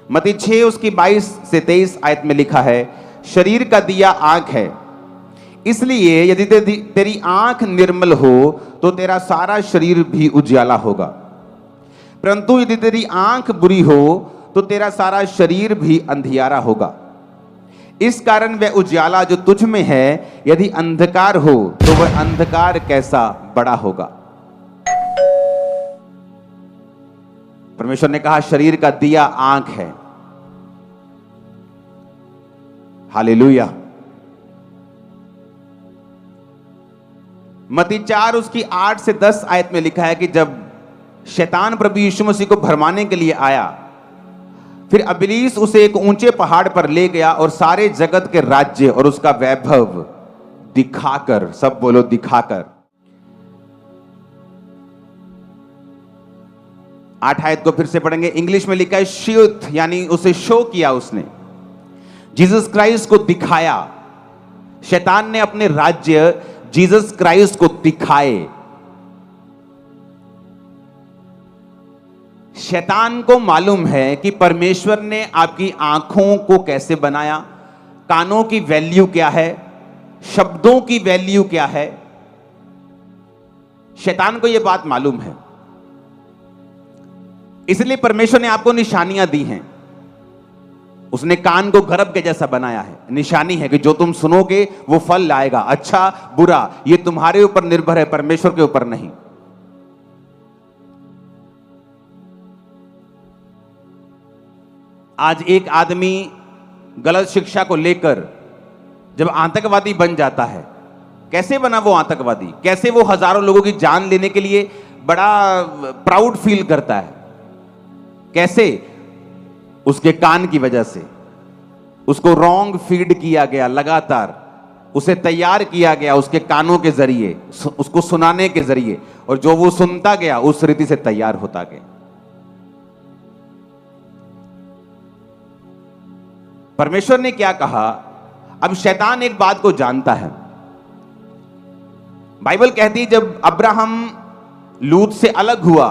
मत्ती 6 उसकी 22 से 23 आयत में लिखा है, शरीर का दिया आंख है, इसलिए यदि तेरी आंख निर्मल हो तो तेरा सारा शरीर भी उजियाला होगा, परंतु यदि तेरी आंख बुरी हो तो तेरा सारा शरीर भी अंधियारा होगा। इस कारण वह उजियाला जो तुझ में है यदि अंधकार हो तो वह अंधकार कैसा बड़ा होगा। परमेश्वर ने कहा शरीर का दिया आंख है। हालेलुया। मत्ती 4 उसकी 8 से 10 आयत में लिखा है कि जब शैतान प्रभु यीशु मसीह को भरमाने के लिए आया, फिर इब्लीस उसे एक ऊंचे पहाड़ पर ले गया और सारे जगत के राज्य और उसका वैभव दिखाकर, सब बोलो दिखाकर। 8 आयत को फिर से पढ़ेंगे, इंग्लिश में लिखा है शोथ, यानी उसे शो किया उसने, जीसस क्राइस्ट को दिखाया। शैतान ने अपने राज्य जीसस क्राइस्ट को दिखाए। शैतान को मालूम है कि परमेश्वर ने आपकी आंखों को कैसे बनाया, कानों की वैल्यू क्या है, शब्दों की वैल्यू क्या है। शैतान को यह बात मालूम है, इसलिए परमेश्वर ने आपको निशानियां दी हैं। उसने कान को गर्भ के जैसा बनाया है, निशानी है कि जो तुम सुनोगे वो फल लाएगा, अच्छा बुरा, ये तुम्हारे ऊपर निर्भर है, परमेश्वर के ऊपर नहीं। आज एक आदमी गलत शिक्षा को लेकर जब आतंकवादी बन जाता है, कैसे बना वो आतंकवादी, कैसे वो हजारों लोगों की जान लेने के लिए बड़ा प्राउड फील करता है, कैसे? उसके कान की वजह से। उसको रॉन्ग फीड किया गया, लगातार उसे तैयार किया गया उसके कानों के जरिए, उसको सुनाने के जरिए, और जो वो सुनता गया उस रीति से तैयार होता गया। परमेश्वर ने क्या कहा? अब शैतान एक बात को जानता है। बाइबल कहती है जब अब्राहम लूत से अलग हुआ,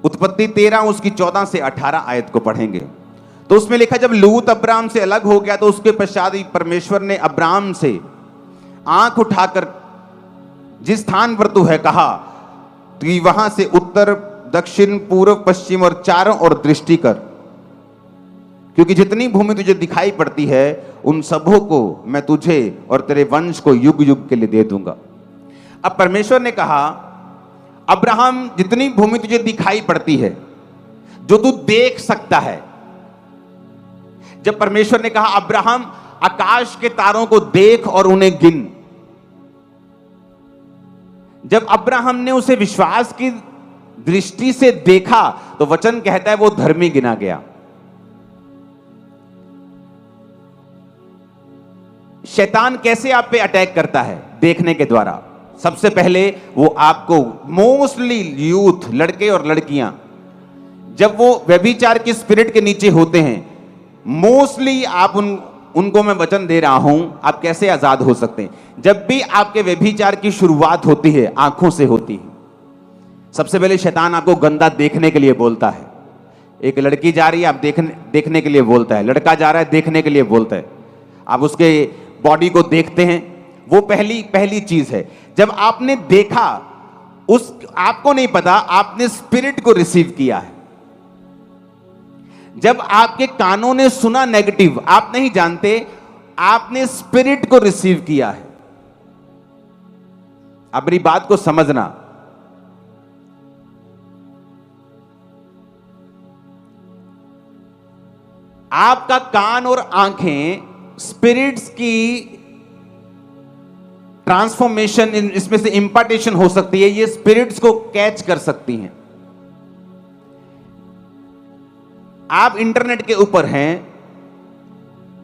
उत्पत्ति 13 उसकी 14 से 18 आयत को पढ़ेंगे तो उसमें लिखा जब लूत अब्राहम से अलग हो गया तो उसके पश्चात परमेश्वर ने अब्राहम से आंख उठाकर जिस स्थान पर तू है कहा कि वहां से उत्तर दक्षिण पूर्व पश्चिम और चारों ओर दृष्टि कर, क्योंकि जितनी भूमि तुझे दिखाई पड़ती है उन सबों को मैं तुझे और तेरे वंश को युग युग के लिए दे दूंगा। अब परमेश्वर ने कहा अब्राहम जितनी भूमि तुझे दिखाई पड़ती है, जो तू देख सकता है, जब परमेश्वर ने कहा अब्राहम आकाश के तारों को देख और उन्हें गिन, जब अब्राहम ने उसे विश्वास की दृष्टि से देखा तो वचन कहता है वो धर्मी गिना गया। शैतान कैसे आप पे अटैक करता है? देखने के द्वारा। सबसे पहले वो आपको, मोस्टली यूथ, लड़के और लड़कियां, जब वो व्यभिचार की स्पिरिट के नीचे होते हैं, मोस्टली आप उनको मैं वचन दे रहा हूं, आप कैसे आजाद हो सकते हैं? जब भी आपके व्यभिचार की शुरुआत होती है आंखों से होती है। सबसे पहले शैतान आपको गंदा देखने के लिए बोलता है। एक लड़की जा रही है, आप देखने के लिए बोलता है, लड़का जा रहा है देखने के लिए बोलता है, आप उसके बॉडी को देखते हैं, वो पहली चीज है। जब आपने देखा, आपको नहीं पता, आपने स्पिरिट को रिसीव किया है। जब आपके कानों ने सुना नेगेटिव, आप नहीं जानते, आपने स्पिरिट को रिसीव किया है। अब मेरी बात को समझना, आपका कान और आंखें स्पिरिट्स की ट्रांसफॉर्मेशन, इसमें से इंपार्टेशन हो सकती है, ये स्पिरिट्स को कैच कर सकती हैं। आप इंटरनेट के ऊपर हैं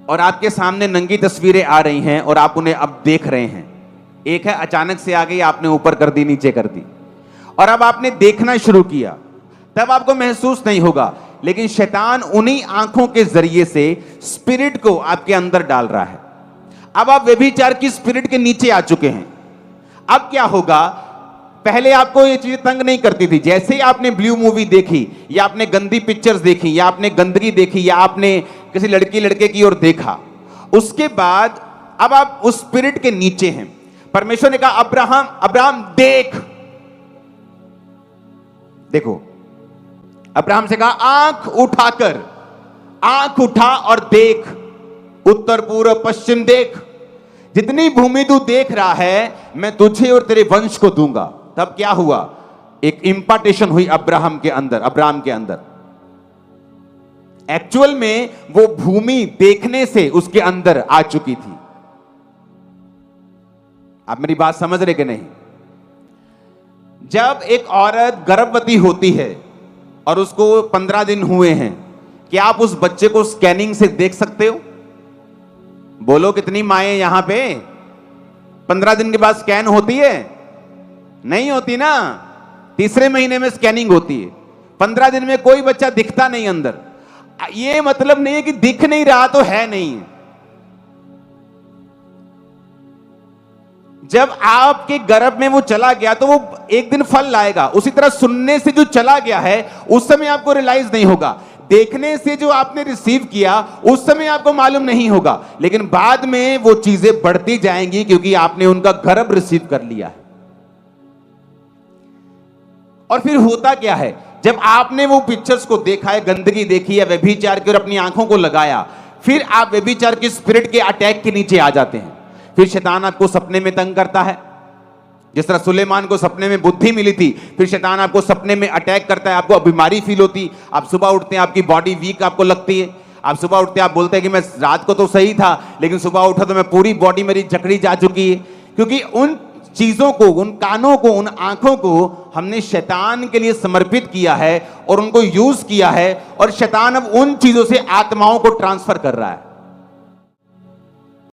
और आपके सामने नंगी तस्वीरें आ रही हैं और आप उन्हें अब देख रहे हैं। एक है अचानक से आ गई, आपने ऊपर कर दी, नीचे कर दी, और अब आपने देखना शुरू किया, तब आपको महसूस नहीं होगा, लेकिन शैतान उन्हीं आंखों के जरिए से स्पिरिट को आपके अंदर डाल रहा है। अब आप व्यभिचार की स्पिरिट के नीचे आ चुके हैं। अब क्या होगा? पहले आपको ये चीज तंग नहीं करती थी। जैसे ही आपने ब्लू मूवी देखी, या आपने गंदी पिक्चर्स देखी, या आपने गंदगी देखी, या आपने किसी लड़की लड़के की ओर देखा, उसके बाद अब आप उस स्पिरिट के नीचे हैं। परमेश्वर ने कहा अब्राहम देख, देखो, अब्राहम से कहा आंख उठा और देख, उत्तर पूर्व पश्चिम देख, जितनी भूमि तू देख रहा है मैं तुझे और तेरे वंश को दूंगा। तब क्या हुआ? एक इंपार्टेशन हुई अब्राहम के अंदर। एक्चुअल में वो भूमि देखने से उसके अंदर आ चुकी थी। आप मेरी बात समझ रहे कि नहीं? जब एक औरत गर्भवती होती है और उसको 15 दिन हुए हैं, क्या आप उस बच्चे को स्कैनिंग से देख सकते हो? बोलो, कितनी माएं यहां पे 15 दिन के बाद स्कैन होती है? नहीं होती ना। तीसरे महीने में स्कैनिंग होती है। 15 दिन में कोई बच्चा दिखता नहीं अंदर। ये मतलब नहीं है कि दिख नहीं रहा तो है नहीं। जब आपके गर्भ में वो चला गया तो वो एक दिन फल लाएगा। उसी तरह सुनने से जो चला गया है उस समय आपको रियलाइज नहीं होगा। देखने से जो आपने रिसीव किया उस समय आपको मालूम नहीं होगा, लेकिन बाद में वो चीजें बढ़ती जाएंगी क्योंकि आपने उनका गर्भ रिसीव कर लिया है। और फिर होता क्या है, जब आपने वो पिक्चर्स को देखा है, गंदगी देखी है, व्यभिचार की और अपनी आंखों को लगाया, फिर आप व्यभिचार के स्पिरिट के अटैक के नीचे आ जाते हैं। फिर शैतान आपको सपने में तंग करता है। जिस तरह सुलेमान को सपने में बुद्धि मिली थी, फिर शैतान आपको सपने में अटैक करता है। आपको बीमारी फील होती, आप सुबह उठते हैं आपकी बॉडी वीक आपको लगती है। आप सुबह उठते हैं, आप बोलते हैं कि मैं रात को तो सही था लेकिन सुबह उठा तो मैं पूरी बॉडी मेरी जकड़ी जा चुकी है। क्योंकि उन चीजों को, उन कानों को, उन आंखों को हमने शैतान के लिए समर्पित किया है और उनको यूज किया है, और शैतान अब उन चीजों से आत्माओं को ट्रांसफर कर रहा है।